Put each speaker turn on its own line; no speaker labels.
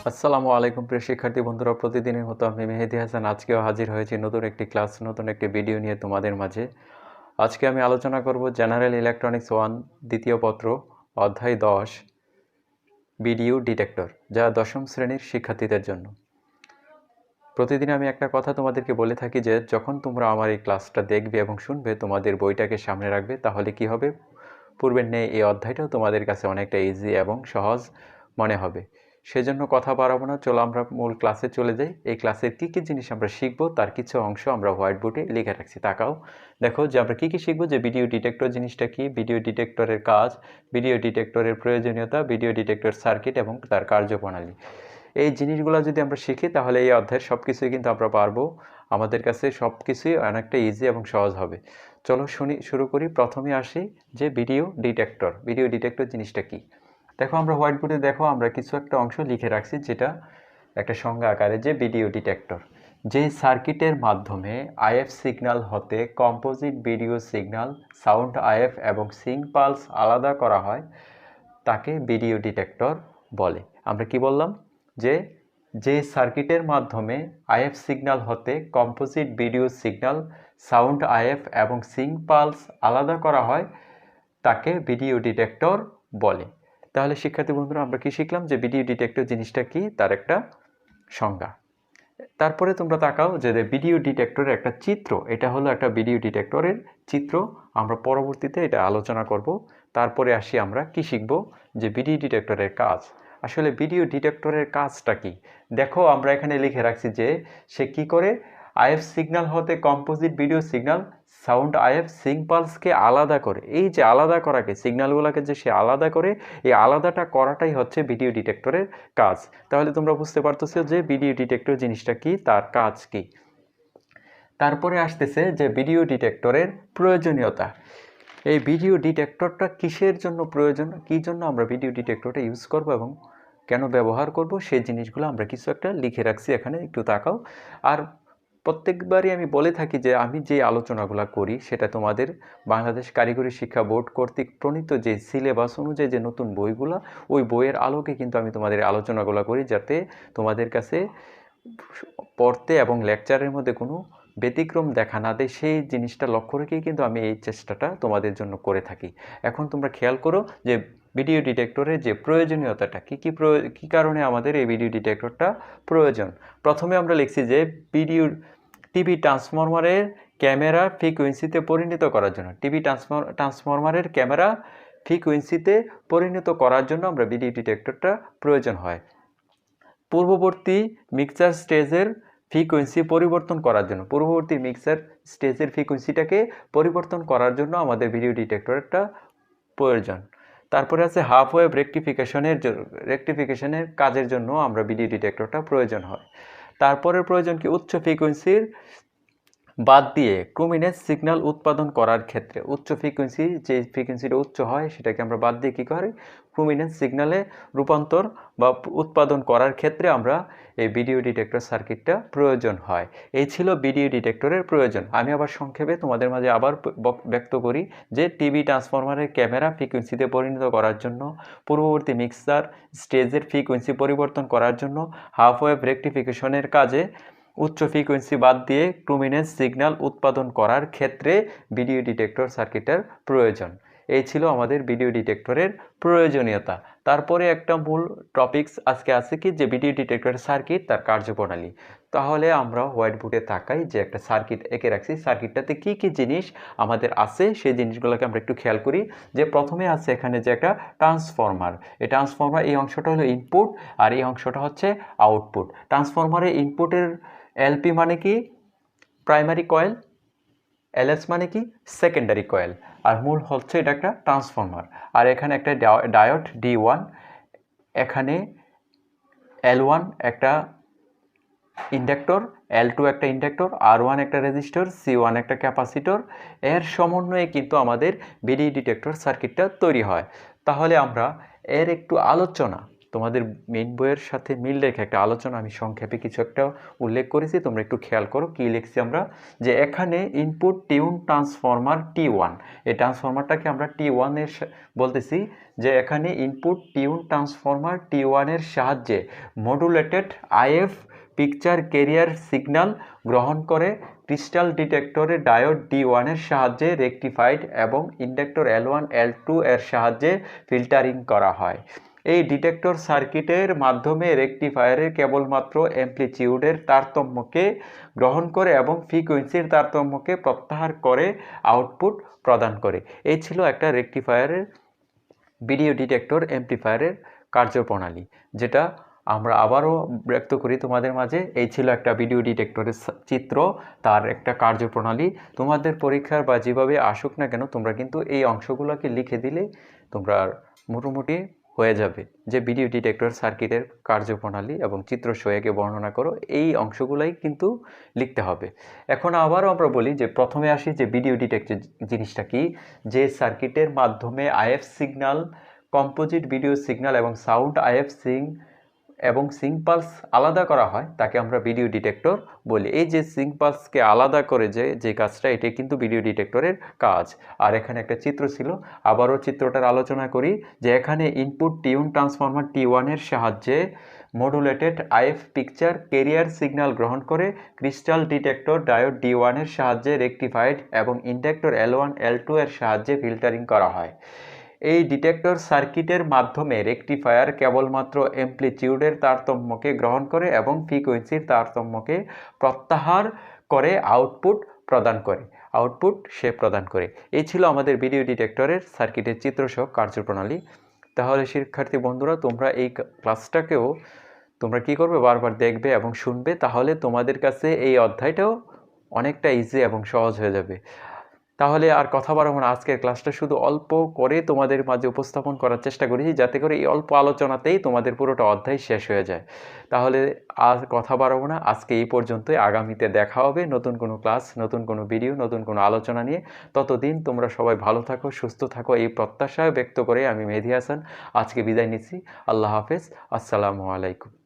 আসসালামু আলাইকুম প্রিয় শিক্ষার্থী বন্ধুরা, প্রতিদিনের মতো আমি মেহেদি হাসান আজকেও হাজির হয়েছি নতুন একটি ক্লাস, নতুন একটি ভিডিও নিয়ে তোমাদের মাঝে। আজকে আমি আলোচনা করব জেনারেল ইলেকট্রনিক্স 1 দ্বিতীয় পত্র অধ্যায় 10 ভিডিও ডিটেক্টর, যা দশম শ্রেণীর শিক্ষার্থীদের জন্য। প্রতিদিন আমি একটা কথা তোমাদেরকে বলে থাকি যে যখন তোমরা আমার এই ক্লাসটা দেখবে এবং শুনবে, তোমাদের বইটাকে সামনে রাখবে, তাহলে কি হবে, পূর্বের নেই এই অধ্যায়টাও তোমাদের কাছে অনেকটা ইজি এবং সহজ মনে হবে। সেজন্য কথা বাড়াবো না, চলো আমরা মূল ক্লাসে চলে যাই। এই ক্লাসের কী কী জিনিস আমরা শিখবো তার কিছু অংশ আমরা হোয়াইট বোর্ডে লিখে রাখছি। তাকাও, দেখো যে আমরা কী কী শিখবো। যে ভিডিও ডিটেক্টর জিনিসটা কি, ভিডিও ডিটেক্টরের কাজ, ভিডিও ডিটেক্টরের প্রয়োজনীয়তা, ভিডিও ডিটেক্টর সার্কিট এবং তার কার্যপ্রণালী। এই জিনিসগুলো যদি আমরা শিখি তাহলে এই অধ্যায়ের সব কিছুই কিন্তু আমরা পারবো। আমাদের কাছে সব কিছুই অনেকটা ইজি এবং সহজ হবে। চলো শুরু করি। প্রথমে আসি যে ভিডিও ডিটেক্টর। ভিডিও ডিটেক্টর জিনিসটা কি, দেখো আমরা হোয়াইট বোর্ডে দেখো আমরা কিছু একটা অংশ লিখে রাখছি, যেটা একটা সংজ্ঞা আকারে। যে ভিডিও ডিটেক্টর যে সার্কিটের মাধ্যমে আইএফ সিগন্যাল হতে composite video signal, sound if এবং সিং পালস আলাদা করা হয়, তাকে ভিডিও ডিটেক্টর বলে। আমরা কি বললাম, যে সার্কিটের মাধ্যমে আইএফ সিগন্যাল হতে composite video signal, sound if এবং সিং পালস আলাদা করা হয়, তাকে ভিডিও ডিটেক্টর বলে। তাহলে শিক্ষার্থী বন্ধুরা আমরা কি শিখলাম, যে ভিডিও ডিটেক্টর জিনিসটা কি, তার একটা সংজ্ঞা। তারপরে তোমরা তাকাও যে ভিডিও ডিটেক্টরের একটা চিত্র, এটা হলো একটা ভিডিও ডিটেক্টরের চিত্র। আমরা পরবর্তীতে এটা আলোচনা করব। তারপরে আসি আমরা কি শিখব, যে ভিডিও ডিটেক্টরের কাজ। আসলে ভিডিও ডিটেক্টরের কাজটা কি, দেখো আমরা এখানে লিখে রাখছি যে সে কি করে, আইএফ সিগন্যাল হতে composite video signal, sound IF sync পালসকে আলাদা করে। এই যে আলাদা করাকে, সিগন্যালগুলোকে যে সে আলাদা করে, এই আলাদাটা করাটাই হচ্ছে ভিডিও ডিটেক্টরের কাজ। তাহলে তোমরা বুঝতে পারতেছো যে ভিডিও ডিটেক্টর জিনিসটা কি, তার কাজ কি। তারপরে আসতেছে যে ভিডিও ডিটেক্টরের প্রয়োজনীয়তা। এই ভিডিও ডিটেক্টরটা কিসের জন্য প্রয়োজন, কী জন্য আমরা ভিডিও ডিটেক্টরটা ইউজ করব এবং কেন ব্যবহার করব, সেই জিনিসগুলো আমরা কিছু একটা লিখে রাখছি এখানে, একটু তাকাও। আর প্রত্যেকবারই আমি বলে থাকি যে আমি যে আলোচনাগুলো করি সেটা তোমাদের বাংলাদেশ কারিগরি শিক্ষা বোর্ড কর্তৃক প্রণীত যে সিলেবাস অনুযায়ী যে নতুন বইগুলো, ওই বইয়ের আলোকে কিন্তু আমি তোমাদের আলোচনাগুলো করি, যাতে তোমাদের কাছে পড়তে এবং লেকচারের মধ্যে কোনো ব্যতিক্রম দেখা না দেয়। সেই জিনিসটা লক্ষ্য রেখেই কিন্তু আমি এই চেষ্টাটা তোমাদের জন্য করে থাকি। এখন তোমরা খেয়াল করো যে ভিডিও ডিটেক্টরের যে প্রয়োজনীয়তাটা কী কারণে আমাদের এই ভিডিও ডিটেক্টরটা প্রয়োজন। প্রথমে আমরা লিখছি যে টিভি ট্রান্সফরমারের ক্যামেরা ফ্রিকোয়েন্সিতে পরিণত করার জন্য, টিভি ট্রান্সফরমারের ক্যামেরা ফ্রিকোয়েন্সিতে পরিণত করার জন্য আমরা ভিডিও ডিটেক্টরটা প্রয়োজন হয়। পূর্ববর্তী মিক্সার স্টেজের ফ্রিকোয়েন্সি পরিবর্তন করার জন্য, পূর্ববর্তী মিক্সার স্টেজের ফ্রিকোয়েন্সিটাকে পরিবর্তন করার জন্য আমাদের ভিডিও ডিটেক্টরটা প্রয়োজন। তারপরে আছে হাফ ওয়েভ রেকটিফিকেশনের কাজের জন্য আমরা ভিডিও ডিটেক্টরটা প্রয়োজন হয়। তারপরের প্রয়োজন কি, উচ্চ ফ্রিকোয়েন্সির বাদ দিয়ে ক্রুমিনেস সিগন্যাল উৎপাদন করার ক্ষেত্রে, উচ্চ ফ্রিকোয়েন্সি যে ফ্রিকোয়েন্সিটা উচ্চ হয় সেটাকে আমরা বাদ দিয়ে কী করে ক্রুমিনেস সিগন্যালে রূপান্তর বা উৎপাদন করার ক্ষেত্রে আমরা এই ভিডিও ডিটেক্টর সার্কিটটা প্রয়োজন হয়। এই ছিল ভিডিও ডিটেক্টরের প্রয়োজন। আমি আবার সংক্ষেপে তোমাদের মাঝে আবার ব্যক্ত করি যে টিভি ট্রান্সফরমারের ক্যামেরা ফ্রিকোয়েন্সিতে পরিণত করার জন্য, পূর্ববর্তী মিক্সার স্টেজের ফ্রিকোয়েন্সি পরিবর্তন করার জন্য, হাফ ওয়েভ রেকটিফিকেশনের কাজে উচ্চ ফ্রিকোয়েন্সি বাদ দিয়ে ক্রুমিনেস সিগন্যাল উৎপাদন করার ক্ষেত্রে ভিডিও ডিটেক্টর সার্কিটের প্রয়োজন। এই ছিল আমাদের ভিডিও ডিটেক্টরের প্রয়োজনীয়তা। তারপরে একটা মূল টপিকস আজকে আছে কি, যে ভিডিও ডিটেক্টর সার্কিট, তার কার্যপ্রণালী। তাহলে আমরা হোয়াইট বোর্ডে তাকাই, যে একটা সার্কিট এঁকে রাখছি, সার্কিটটাতে কি কি জিনিস আমাদের আছে সেই জিনিসগুলোকে আমরা একটু খেয়াল করি। যে প্রথমে আছে এখানে যে একটা ট্রান্সফরমার, এই ট্রান্সফরমার এই অংশটা হলো ইনপুট আর এই অংশটা হচ্ছে আউটপুট। ট্রান্সফরমারের ইনপুটের এলপি মানে কি, প্রাইমারি কয়েল, এলএস মানে কি, সেকেন্ডারি কয়েল, আর মূল হচ্ছে এটা একটা ট্রান্সফরমার। আর এখানে একটা ডায়োড D1, এখানে L1 একটা ইন্ডাক্টর, L2 একটা ইন্ডাক্টর, R1 একটা রেজিস্টর, C1 একটা ক্যাপাসিটর। এর সমন্বয়ে কিন্তু আমাদের ভিডিও ডিটেক্টর সার্কিটটা তৈরি হয়। তাহলে আমরা এর একটু আলোচনা তোমাদের মেইন বইয়ের সাথে মিল রেখে একটা আলোচনা আমি সংক্ষেপে কিছু একটা উল্লেখ করেছি, তোমরা একটু খেয়াল করো কী লিখছি আমরা। যে এখানে ইনপুট টিউন ট্রান্সফরমার T1, এই ট্রান্সফরমারটাকে আমরা T1 এর বলতেছি, যে এখানে ইনপুট টিউন ট্রান্সফরমার T1 এর সাহায্যে modulated IF picture career signal গ্রহণ করে ক্রিস্টাল ডিটেক্টরে ডায়োড D1 এর সাহায্যে রেকটিফাইড এবং ইন্ডাক্টর L1 L2 এর সাহায্যে ফিল্টারিং করা হয়। এই ডিটেক্টর সার্কিটের মাধ্যমে রেকটিফায়ারের কেবলমাত্র অ্যামপ্লিটিউডের তারতম্যকে গ্রহণ করে এবং ফ্রিকোয়েন্সির তারতম্যকে প্রত্যাহার করে আউটপুট প্রদান করে। এই ছিল একটা রেকটিফায়ারের ভিডিও ডিটেক্টর অ্যামপ্লিফায়ারের কার্যপ্রণালী, যেটা আমরা আবারও ব্যক্ত করি তোমাদের মাঝে। এই ছিল একটা ভিডিও ডিটেক্টরের চিত্র, তার একটা কার্যপ্রণালী। তোমাদের পরীক্ষার বা যেভাবে আসুক না কেন, তোমরা কিন্তু এই অংশগুলোকে লিখে দিলে তোমরা মোটামুটি হয়ে যাবে, যে ভিডিও ডিটেক্টর সার্কিটের কার্যপ্রণালী এবং চিত্রসহ একে বর্ণনা করো, এই অংশগুলাই কিন্তু লিখতে হবে। এখন আবারও আমরা বলি যে প্রথমে আসি যে ভিডিও ডিটেক্টর জিনিসটা কি, যে সার্কিটের মাধ্যমে IF signal, composite video signal এবং সাউন্ড IF সিং পালস আলাদা করা হয়, তাকে আমরা ভিডিও ডিটেক্টর বলি। এই যে সিং পালসকে আলাদা করে যে কাজটা, এটাই কিন্তু ভিডিও ডিটেক্টরের কাজ। আর এখানে একটা চিত্র ছিল, আবারও চিত্রটার আলোচনা করি। যে এখানে ইনপুট টিউন ট্রান্সফরমার T1 এর সাহায্যে modulated IF picture career signal গ্রহণ করে ক্রিস্টাল ডিটেক্টর ডায়োড D1 এর সাহায্যে রেকটিফাইড এবং ইন্ডাক্টর L1 L2 এর সাহায্যে ফিল্টারিং করা হয়। এই ডিটেক্টর সার্কিটের মাধ্যমে রেকটিফায়ার কেবলমাত্র অ্যামপ্লিটিউডের তারতম্যকে গ্রহণ করে এবং ফ্রিকোয়েন্সির তারতম্যকে প্রত্যাহার করে আউটপুট প্রদান করে। এই ছিল আমাদের ভিডিও ডিটেক্টরের সার্কিটের চিত্রসহ কার্যপ্রণালী। তাহলে শিক্ষার্থী বন্ধুরা, তোমরা এই ক্লাসটাকেও তোমরা কি করবে, বারবার দেখবে এবং শুনবে, তাহলে তোমাদের কাছে এই অধ্যায়টাও অনেকটা ইজি এবং সহজ হয়ে যাবে। তাহলে আর কথা বাড়াবো না, আজকের ক্লাসটা শুধু অল্প করে তোমাদের মাঝে উপস্থাপন করার চেষ্টা করেছি, যাতে করে এই অল্প আলোচনাতেই তোমাদের পুরোটা অধ্যায় শেষ হয়ে যায়। তাহলে আর কথা বাড়াবো না, আজকে এই পর্যন্তই। আগামীতে দেখা হবে নতুন কোনো ক্লাস, নতুন কোনো ভিডিও, নতুন কোনো আলোচনা নিয়ে। ততদিন তোমরা সবাই ভালো থাকো, সুস্থ থাকো, এই প্রত্যাশা ব্যক্ত করে আমি মেহেদী হাসান আজকে বিদায় নিচ্ছি। আল্লাহ হাফেজ, আসসালামু আলাইকুম।